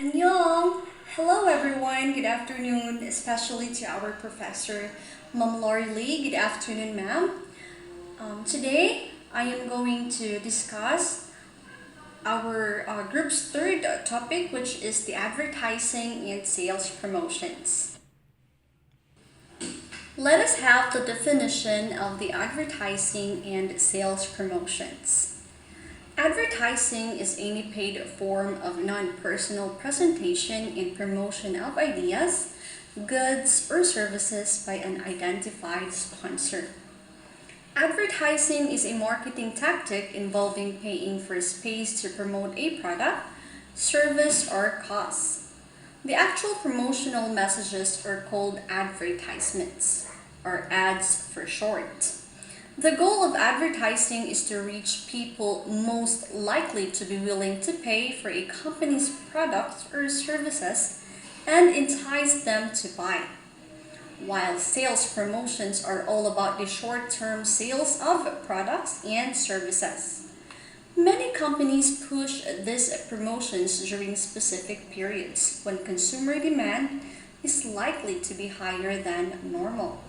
Annyeong! Hello everyone, good afternoon, especially to our professor, Ma'am Lori Lee. Good afternoon, ma'am. Today, I am going to discuss our group's third topic, which is the advertising and sales promotions. Let us have the definition of the advertising and sales promotions. Advertising is any paid form of non-personal presentation and promotion of ideas, goods, or services by an identified sponsor. Advertising is a marketing tactic involving paying for space to promote a product, service, or cause. The actual promotional messages are called advertisements, or ads for short. The goal of advertising is to reach people most likely to be willing to pay for a company's products or services and entice them to buy. While sales promotions are all about the short-term sales of products and services. Many companies push these promotions during specific periods when consumer demand is likely to be higher than normal.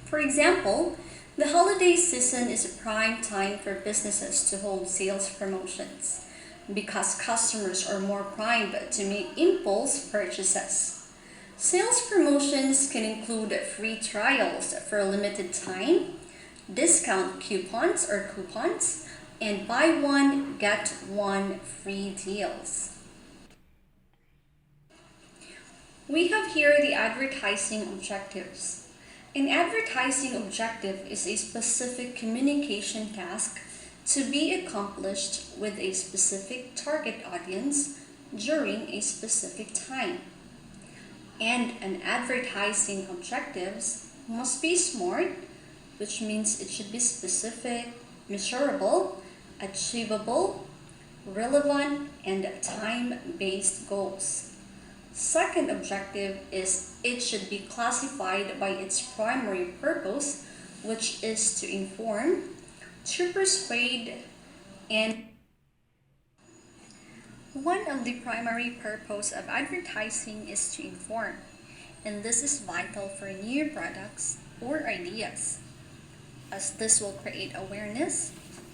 For example, the holiday season is a prime time for businesses to hold sales promotions because customers are more primed to make impulse purchases. Sales promotions can include free trials for a limited time, discount coupons, and buy one, get one free deals. We have here the advertising objectives. An advertising objective is a specific communication task to be accomplished with a specific target audience during a specific time. And an advertising objectives must be SMART, which means it should be specific, measurable, achievable, relevant, and time-based goals. Second objective is it should be classified by its primary purpose, which is to inform, to persuade, and one of the primary purpose of advertising is to inform, and this is vital for new products or ideas, as this will create awareness,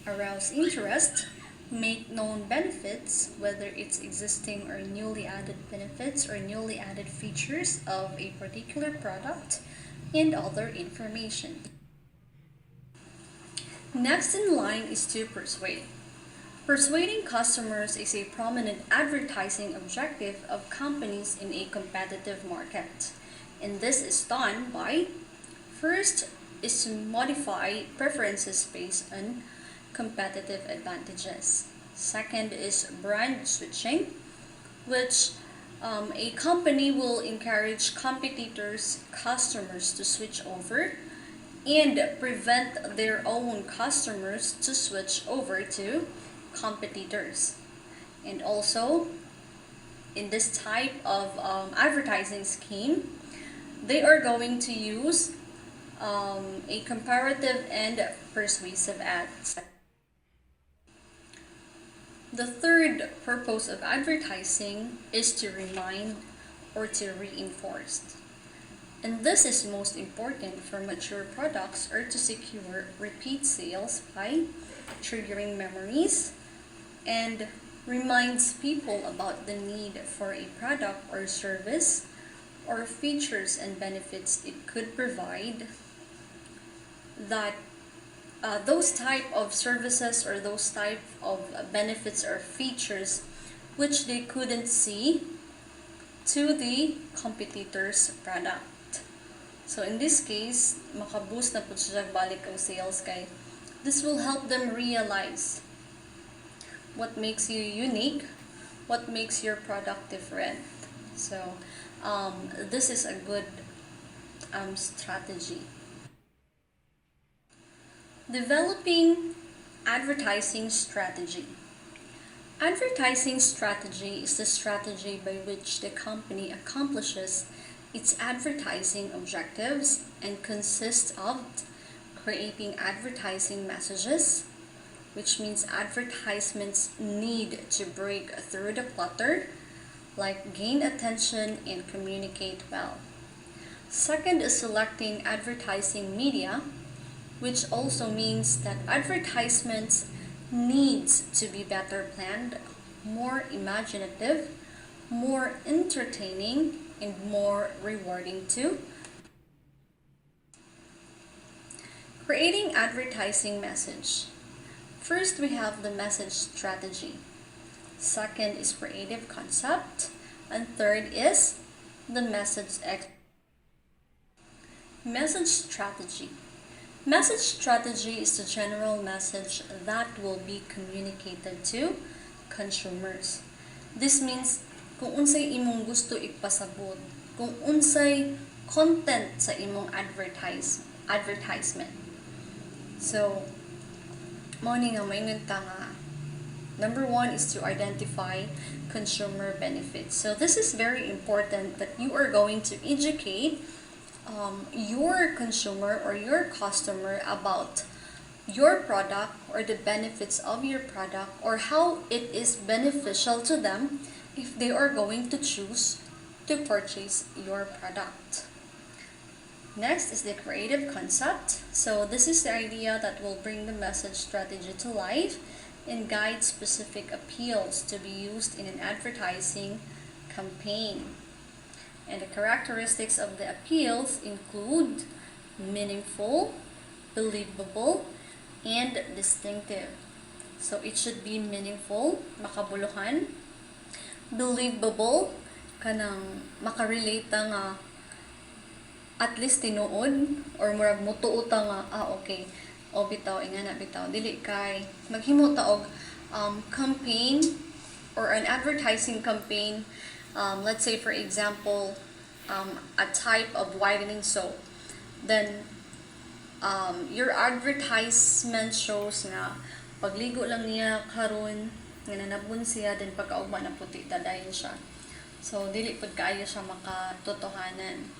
arouse interest, make known benefits, whether it's existing or newly added benefits or newly added features of a particular product, and other information. Next in line is to persuade. Persuading customers is a prominent advertising objective of companies in a competitive market. And this is done by, first, is to modify preferences based on competitive advantages. Second is brand switching, which a company will encourage competitors' customers to switch over and prevent their own customers to switch over to competitors. And also, in this type of advertising scheme, they are going to use a comparative and persuasive ads. The third purpose of advertising is to remind or to reinforce. And this is most important for mature products or to secure repeat sales by triggering memories and reminds people about the need for a product or service or features and benefits it could provide that those type of services or those type of benefits or features which they couldn't see to the competitor's product. So in this case, makaboost na po siya balik ang sales kay this will help them realize what makes you unique, what makes your product different. So this is a good strategy. Developing advertising strategy. Advertising strategy is the strategy by which the company accomplishes its advertising objectives and consists of creating advertising messages, which means advertisements need to break through the clutter, like gain attention and communicate well. Second is selecting advertising media, which also means that advertisements needs to be better planned, more imaginative, more entertaining, and more rewarding too. Creating advertising message. First, we have the message strategy. Second is creative concept. And third is the message strategy. Message strategy is the general message that will be communicated to consumers. This means kung unsay imong gusto ipasabot, kung unsay content sa imong advertisement. So, mao ni nga maingon ta nga number 1 is to identify consumer benefits. So this is very important that you are going to educate your consumer or your customer about your product or the benefits of your product or how it is beneficial to them if they are going to choose to purchase your product. Next is the creative concept. So this is the idea that will bring the message strategy to life and guide specific appeals to be used in an advertising campaign. And the characteristics of the appeals include meaningful, believable, and distinctive. So it should be meaningful, makabuluhan, believable, kanang makarelate nga at least tinuod or murag mutuota nga okay o bitaw ingana bitaw dili kay maghimo ta og campaign or an advertising campaign. Let's say for example a type of whitening soap, then your advertisement shows na pagligo lang niya karon nga nanabon siya, then pagkaugma na puti dadayon siya. So dili pud kaayo siya makatotohanan.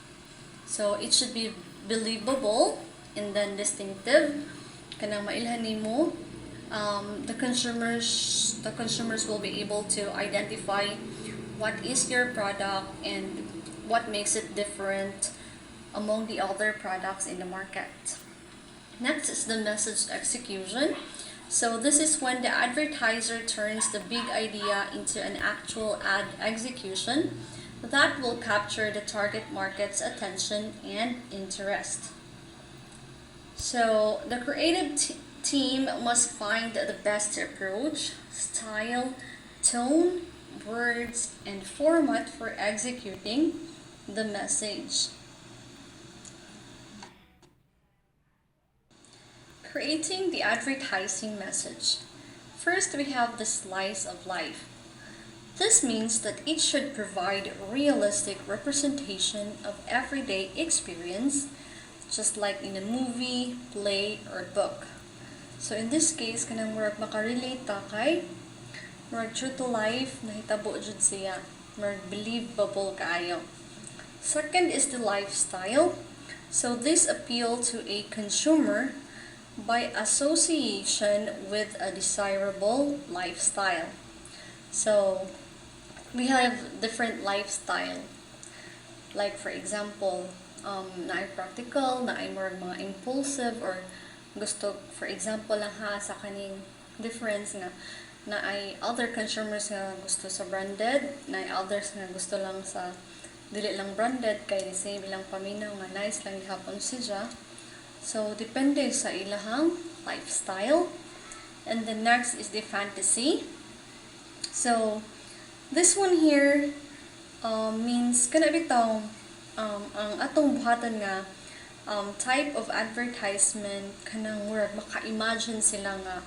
So it should be believable and then distinctive. Kanang mailhan nimo, the consumers will be able to identify what is your product and what makes it different among the other products in the market. Next is the message execution. So this is when the advertiser turns the big idea into an actual ad execution that will capture the target market's attention and interest. So the creative team must find the best approach, style, tone, words, and format for executing the message. Creating the advertising message. First, we have the slice of life. This means that it should provide realistic representation of everyday experience, just like in a movie, play, or book. So in this case, kanang murag makarelate ta kay murag true to life, nahitabo jud siya, murag believable kaayo. Second is the lifestyle. So this appeal to a consumer by association with a desirable lifestyle. So we have different lifestyle. Like for example, naay practical, naay more mga impulsive, or gusto, for example lang ha, sa kaning difference nga, naay other consumers nga gusto sa branded, naay others nga gusto lang sa dili lang branded, kay the same ilang paminaw nga nice lang gihapon siya. So depende sa ilahang lifestyle. And the next is the fantasy. So this one here means kana bitaw ang atong buhatan nga type of advertisement kanang murag maka-imagine sila nga,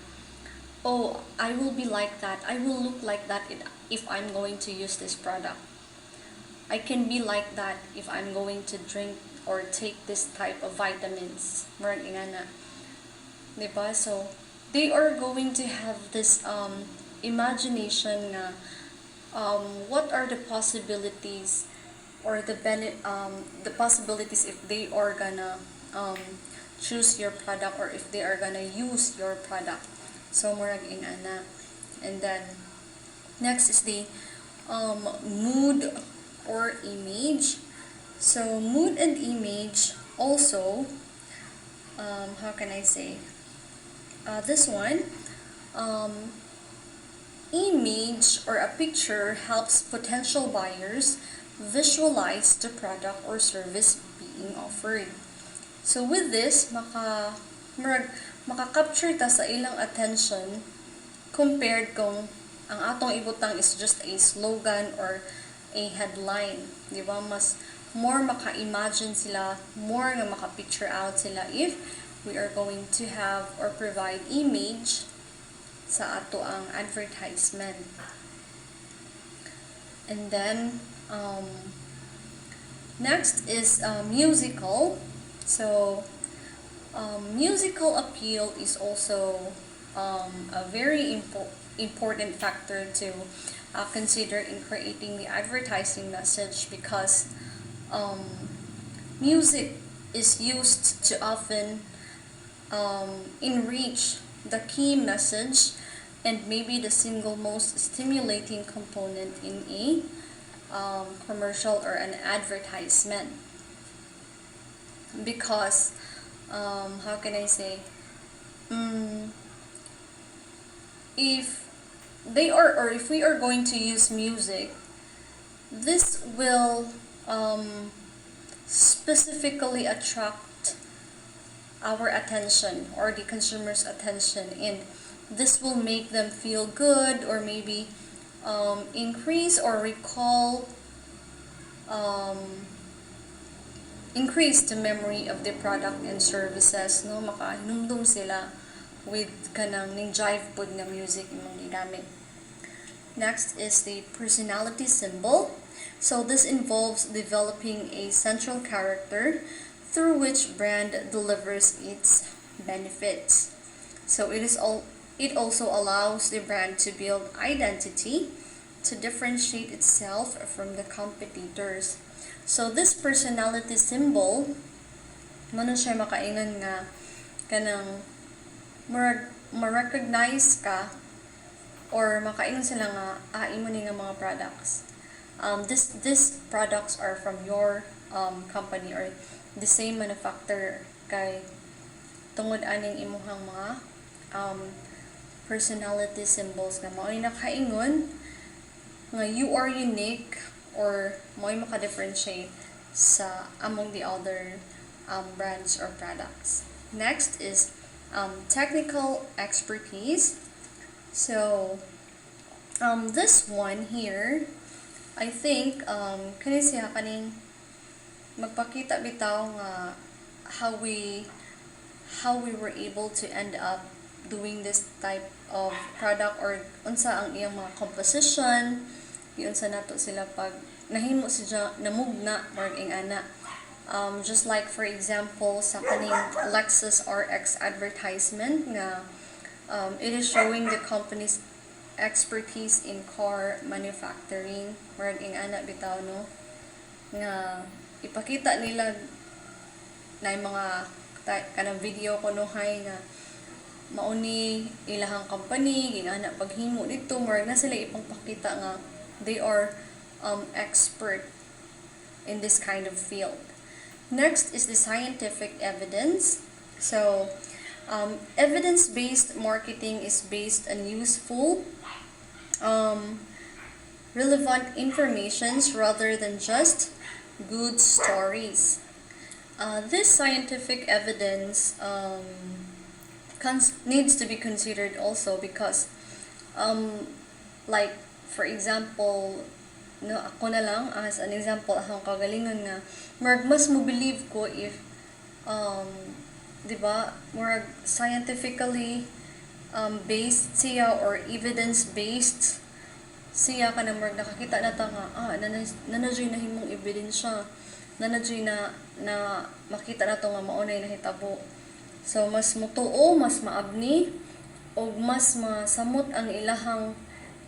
oh, I will be like that, I will look like that if I'm going to use this product. I can be like that if I'm going to drink or take this type of vitamins. Murag ingana. Diba? So they are going to have this imagination nga what are the possibilities or the possibilities if they are gonna choose your product or if they are gonna use your product. So murag ingana. And then next is the mood or image. So mood and image also, how can I say, this one, um, image or a picture helps potential buyers visualize the product or service being offered. So with this, maka-capture ta sa ilang attention compared kung ang atong ibutang is just a slogan or a headline. Di ba? Mas more maka-imagine sila, more nga maka-picture out sila if we are going to have or provide image sa ato ang advertisement. And then, next is musical. So, musical appeal is also a very important factor to consider in creating the advertising message, because music is used to often enrich the key message and maybe the single most stimulating component in a commercial or an advertisement. Because, how can I say, if they are, or if we are going to use music, this will specifically attract our attention or the consumer's attention, and this will make them feel good, or maybe increase or recall, increase the memory of the product and services, no, makahinumdum sila with kanang ning jive pod nga music imong gigamit. Next is the personality symbol. So this involves developing a central character through which brand delivers its benefits. So it also allows the brand to build identity to differentiate itself from the competitors. So this personality symbol, mano siya makaingon nga kanang ma-recognize ka, or makaingon sila nga imo ni nga mga products. This products are from your company or the same manufacturer, kay tungod aning imuhang mga personality symbols nga mao'y nakaingon nga you are unique, or mao'y maka-differentiate sa among the other brands or products. Next is technical expertise. So this one here, I think kani siya kaning magpakita bitaw nga how we were able to end up doing this type of product, or unsa ang iyang mga composition, unsa nato sila pag nahimo siya namugna or ingana. Just like for example sa kaning Lexus RX advertisement nga it is showing the company's expertise in car manufacturing, or ingana bitaw, no, nga ipakita nila na yung mga kanang video kunuhay nga mauni ilahang company ginana paghimo dito, more na sila ipangpakita nga they are expert in this kind of field. Next is the scientific evidence. So evidence-based marketing is based on useful relevant informations rather than just good stories. This scientific evidence needs to be considered also, because like for example, no, ako na lang as an example, akong kagalingon nga mas mo believe ko if di ba, more scientifically based siya or evidence based siya ka na more nakakita na ta nga nanadyoy na himong ebidensya, nanadyoy na makita na to nga maunay nahitabo. So mas mutuo, mas maabni, o mas masamot ang ilahang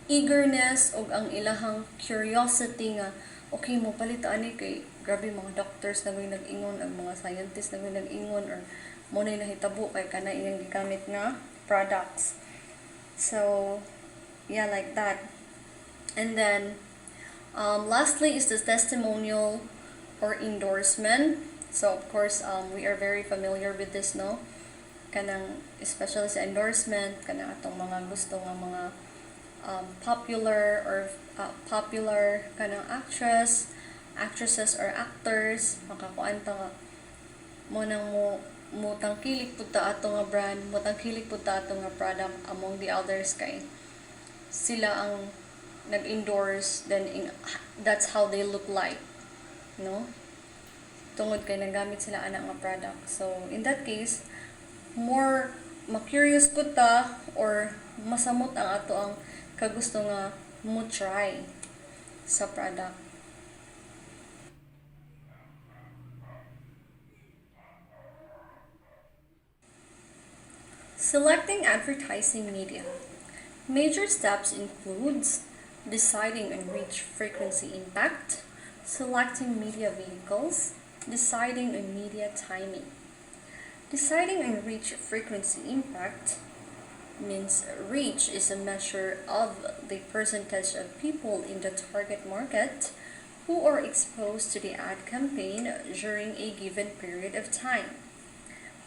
eagerness o ang ilahang curiosity nga okay mo palita ani kay grabe mga doctors na may nag-ingon, ang mga scientists na may nag-ingon, or mo na nahitabo kay kana iyang gigamit nga products. So yeah, like that. And then Lastly is the testimonial or endorsement. So of course, we are very familiar with this, no? Kanang especially sa endorsement, kanang atong mga gusto nga mga popular kanang actresses or actors makakuan ta nga mo nang mo tangkilik pud ta ato nga brand, mo tangkilik pud ta ato nga product among the others kay sila ang nag-endorse, then that's how they look like, no? Tungod kay nagamit sila ana nga product. So in that case, more ma-curious pud ta or masamot ang ato ang kagusto nga mo try sa product. Selecting advertising media. Major steps includes deciding on reach, frequency, impact, selecting media vehicles, deciding on media timing. Deciding on reach, frequency, impact means reach is a measure of the percentage of people in the target market who are exposed to the ad campaign during a given period of time.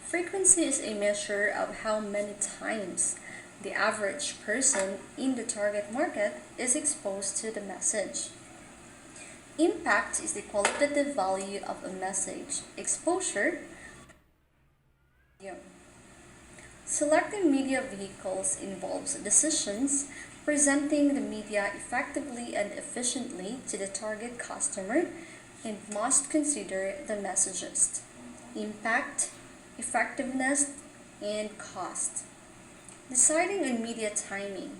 Frequency is a measure of how many times the average person in the target market is exposed to the message. Impact is the qualitative value of a message. Exposure. Selecting media vehicles involves decisions presenting the media effectively and efficiently to the target customer and must consider the messages, impact, effectiveness, and cost. Deciding on media timing.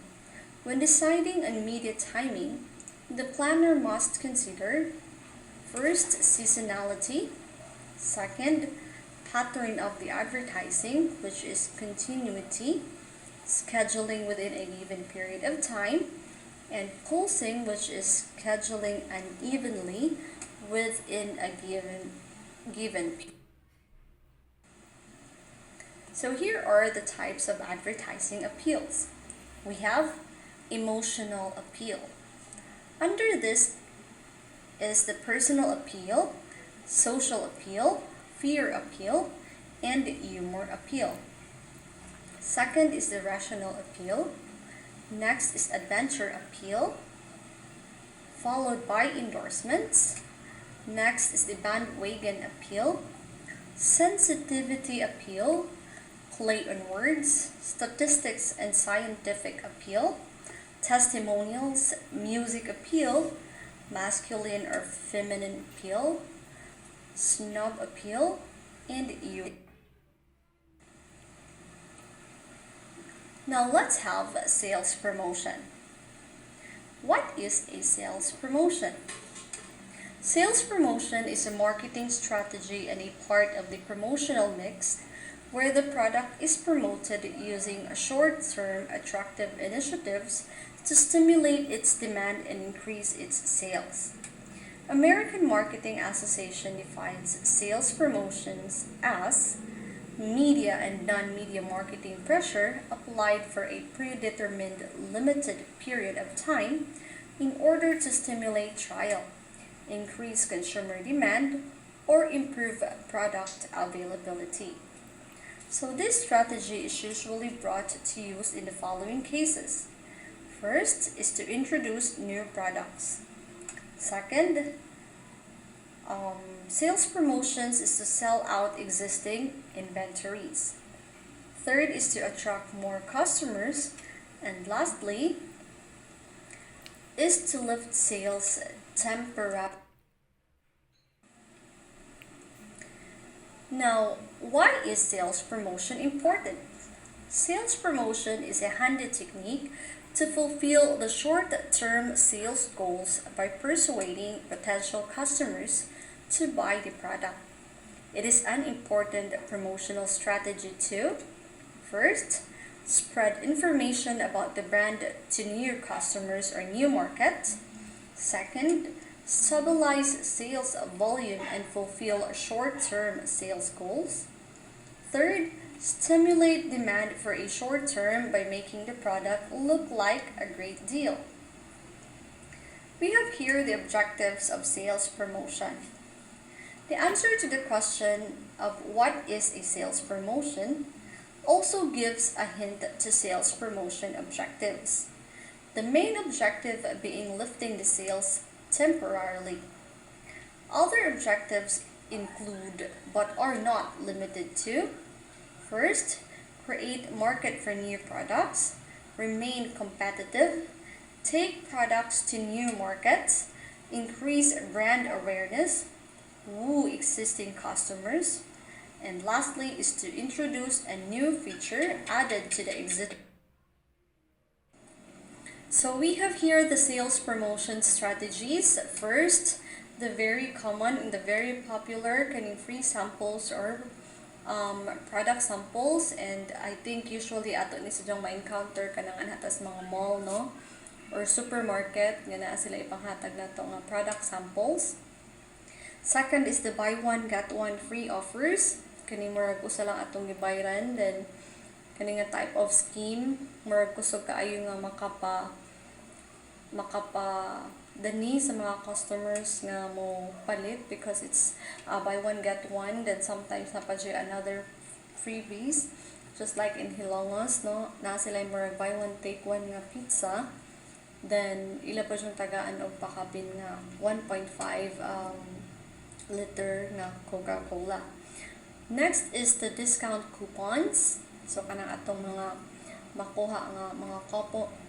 When deciding on media timing, the planner must consider first, seasonality, second, pattern of the advertising, which is continuity, scheduling within a given period of time, and pulsing, which is scheduling unevenly within a given period. So here are the types of advertising appeals. We have emotional appeal. Under this is the personal appeal, social appeal, fear appeal, and humor appeal. Second is the rational appeal. Next is adventure appeal, followed by endorsements. Next is the bandwagon appeal, sensitivity appeal, play on words, statistics and scientific appeal, testimonials, music appeal, masculine or feminine appeal, snob appeal, and you. Now let's have sales promotion. What is a sales promotion? Sales promotion is a marketing strategy and a part of the promotional mix where the product is promoted using short-term attractive initiatives to stimulate its demand and increase its sales. American Marketing Association defines sales promotions as media and non-media marketing pressure applied for a predetermined limited period of time in order to stimulate trial, increase consumer demand, or improve product availability. So this strategy is usually brought to use in the following cases. First is to introduce new products. Second, sales promotions is to sell out existing inventories. Third is to attract more customers. And lastly, is to lift sales temporarily. Now, why is sales promotion important? Sales promotion is a handy technique to fulfill the short-term sales goals by persuading potential customers to buy the product. It is an important promotional strategy to, first, spread information about the brand to new customers or new markets. Second, stabilize sales volume and fulfill short-term sales goals. Third, stimulate demand for a short term by making the product look like a great deal. We have here the objectives of sales promotion. The answer to the question of what is a sales promotion also gives a hint to sales promotion objectives. The main objective being lifting the sales temporarily. Other objectives include, but are not limited to: first, create market for new products, remain competitive, take products to new markets, increase brand awareness, woo existing customers, and lastly is to introduce a new feature added to the existing. So we have here the sales promotion strategies. First, the very common and the very popular kaning free samples or product samples, and I think usually ato ni silang ma-encounter kanang hatas mga mall, no, or supermarket nga naa sila ipanghatag nato nga product samples. Second is the buy one get one free offers. Kani murag usa lang atong gibayran, then kani nga type of scheme murag kusog kaayo nga makapa dani sa mga customers nga mo palit because it's buy one get one, then sometimes na pa another freebies, just like in Hilongos, no, na sila murag buy one take one nga pizza, then ila pa yung tagaan og pakapin nga 1.5 liter nga Coca-Cola. Next is the discount coupons. So kanang atong mga makuha nga mga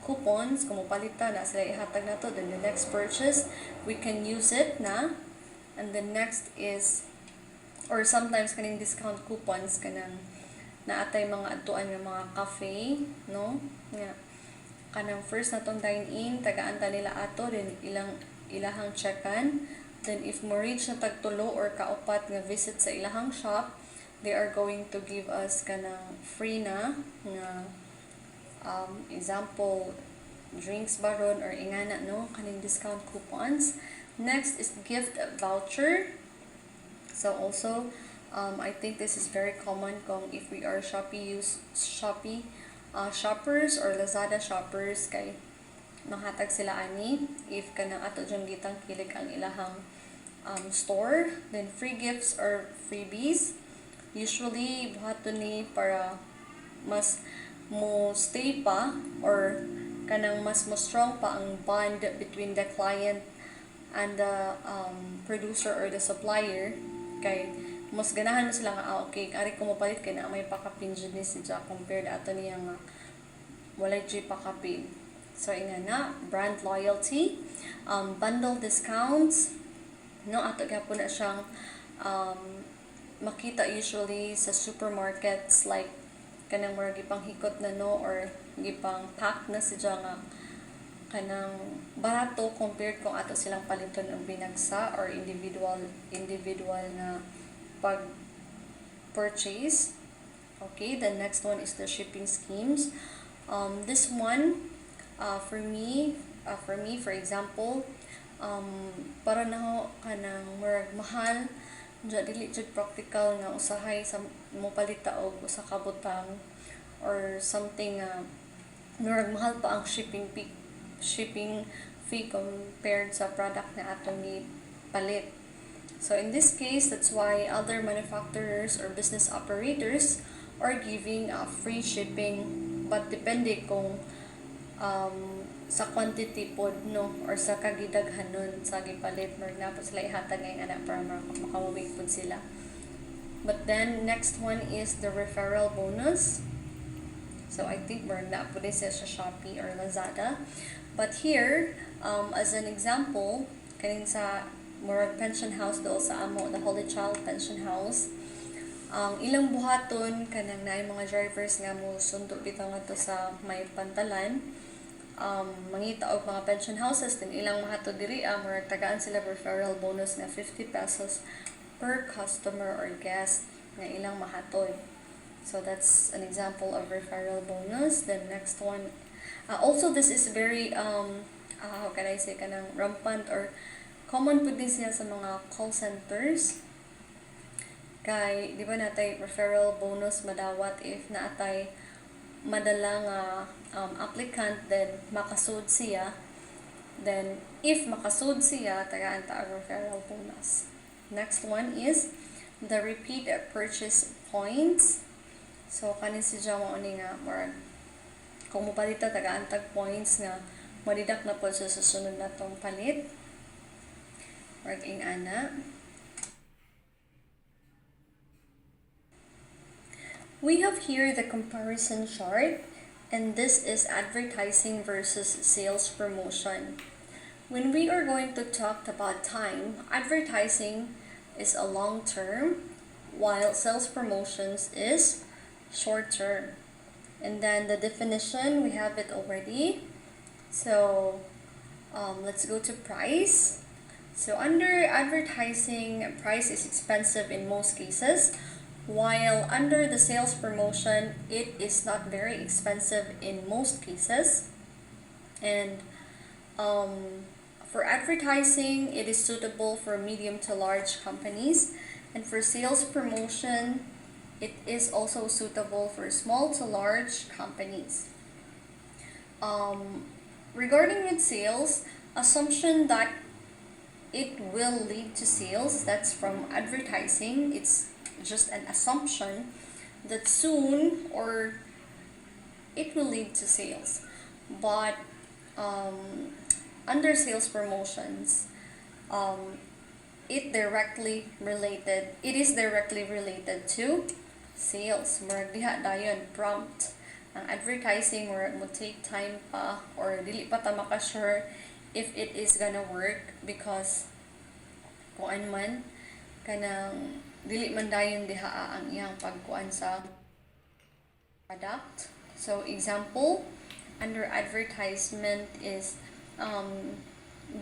coupons kung mopalita na sila ihatag nato, then the next purchase we can use it na. And the next is, or sometimes kaning discount coupons kanang naatay mga adtuan nga mga cafe, no, nga kanang first natong dine in tagaan ta nila ato, then ilahang checkan, then if mo reach na tagtulo or kaupat nga visit sa ilahang shop, they are going to give us kanang free na nga example drinks baron or ingana, no, kaning discount coupons. Next is gift voucher. So also I think this is very common kung if we are Shopee shoppers or Lazada shoppers, kay mahatag sila ani if kanang ato jung gitang kilig ang ilahang store. Then free gifts or freebies, usually buhaton ni para mas mo stay pa or kanang mas mo strong pa ang bond between the client and the producer or the supplier, kay mas ganahan mo sila nga okay ari ko mopalit kay na may pakapin jud ni siya compared ato niya nga walay jud pakapin. So ingana brand loyalty, bundle discounts, no, ato gyapon na siyang makita usually sa supermarkets, like kanang murag gipang hikot na, no, or gipang pack na siya nga kanang barato compared kung ato silang paliton og binagsa or individual na pag purchase. Okay, the next one is the shipping schemes. This one for me for example, para na ho kanang murag mahal dili jud practical nga usahay sa mopalita og usa ka butang or something murag mahal pa ang shipping fee compared sa product na atong gipalit. So in this case, that's why other manufacturers or business operators are giving free shipping, but depende kung sa quantity pod, no, or sa kagidaghanon sa gipalit, mer na po sila ihatag ngay ana para makawawig pod sila. But then next one is the referral bonus. So I think mer na po din siya sa Shopee or Lazada. But here, as an example, kanin sa murag pension house do sa amo, the Holy Child Pension House, ilang buhaton kanang naay mga drivers nga mo sundo bitaw ngadto sa may pantalan, mangita og mga pension houses, din ilang mahatod diri murag tagaan sila referral bonus na 50 pesos per customer or guest nga ilang mahatod. So that's an example of referral bonus. The next one, also this is very how can I say kanang rampant or common po din siya sa mga call centers. Kay di ba natay referral bonus madawat if naatay madala nga applicant, then makasud siya, Then, if makasud siya, tagaan ta ang referral bonus. Next one is the repeat purchase points. So, kanin si Jama ni nga, more kung mupalita tagaan tag points nga, madidak na po sa susunod na tong palit. Work in ana. We have here the comparison chart, and this is advertising versus sales promotion. When we are going to talk about time, advertising is a long term, while sales promotions is short term. And then the definition, we have it already. So let's go to price. So under advertising, price is expensive in most cases, while under the sales promotion, it is not very expensive in most cases. And for advertising, it is suitable for medium to large companies, and for sales promotion, it is also suitable for small to large companies. Regarding with sales, assumption that it will lead to sales, that's from advertising. It's just an assumption that soon or it will lead to sales. But under sales promotions, it is directly related to sales. Murag diha dayon prompt. Ang advertising murag mo take time pa or dili pa ta maka-sure if it is gonna work, because kung ano man kanang dili man dayon diha ang iyang pagkuan sa product. So example under advertisement is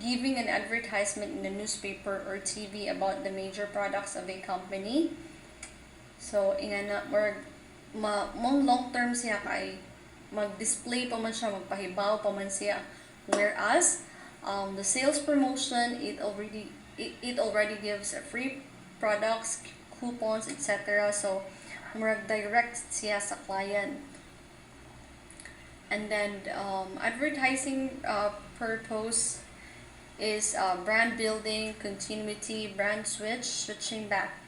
giving an advertisement in the newspaper or TV about the major products of a company. So ingana mong long term siya kay mag-display pa man siya, magpahibaw pa man siya, whereas the sales promotion, it already gives free products, coupons, etc. So murag direct siya sa client. And then advertising purpose is brand building, continuity, brand switching back.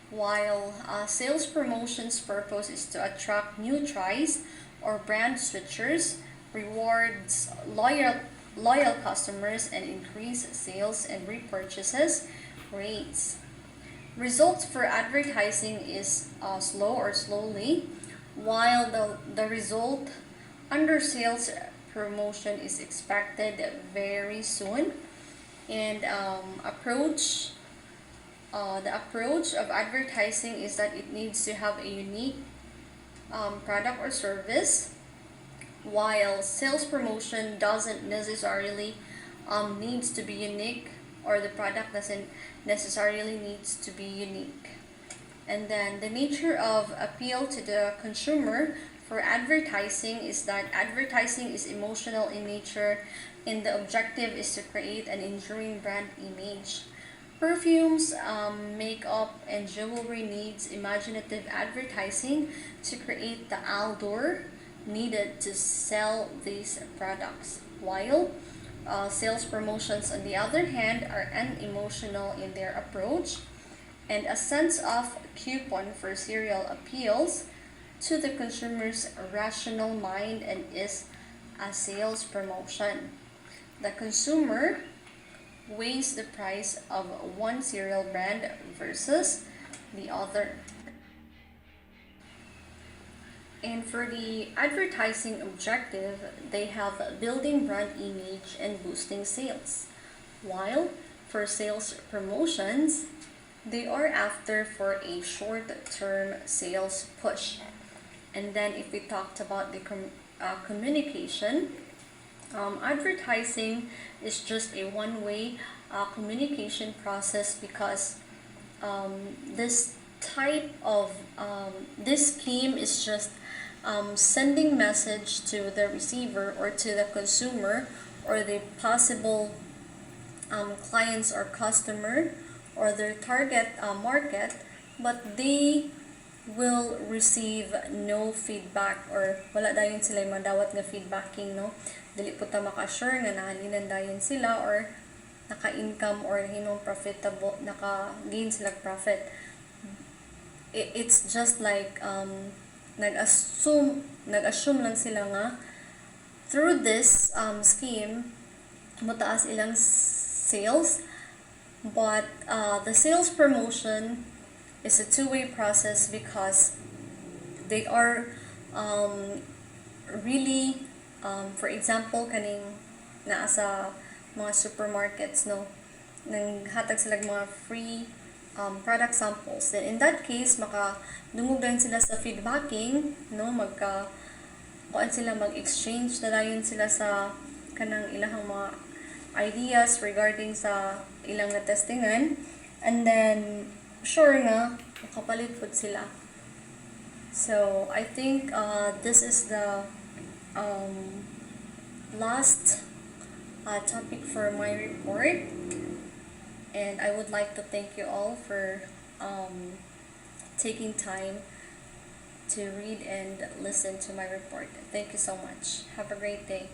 While sales promotion's purpose is to attract new tries or brand switchers, rewards loyal customers, and increase sales and repurchases rates. Results for advertising is slow or slowly, while the result under sales promotion is expected very soon. And the approach of advertising is that it needs to have a unique product or service, while sales promotion doesn't necessarily needs to be unique, or the product doesn't necessarily needs to be unique. And then the nature of appeal to the consumer for advertising is that advertising is emotional in nature, and the objective is to create an enduring brand image. Perfumes, makeup, and jewelry needs imaginative advertising to create the allure needed to sell these products, while sales promotions, on the other hand, are unemotional in their approach, and a sense of coupon for cereal appeals to the consumer's rational mind and is a sales promotion. The consumer weighs the price of one cereal brand versus the other. And for the advertising objective, they have building brand image and boosting sales. While for sales promotions, they are after for a short-term sales push. And then if we talked about the communication, advertising is just a one-way communication process, because this type of this scheme is just sending message to the receiver or to the consumer or the possible clients or customer or their target market, but they will receive no feedback or wala dayon sila madawat nga feedbacking, no? Dili po ta maka-sure nga nahalinan dayon sila or naka-income or hinong profitable, naka-gain sila profit. It's just like nag-assume lang sila nga through this scheme mataas ilang sales, but the sales promotion is a two-way process because they are really for example kaning naa sa mga supermarkets, no, nang hatag sila mga free product samples. Then in that case makadungog din sila sa feedbacking, no, kuan sila mag-exchange na dayon sila sa kanang ilahang mga ideas regarding sa ilang na testingan, and then sure nga makapalit pud sila. So I think this is the last topic for my report, and I would like to thank you all for taking time to read and listen to my report. Thank you so much. Have a great day.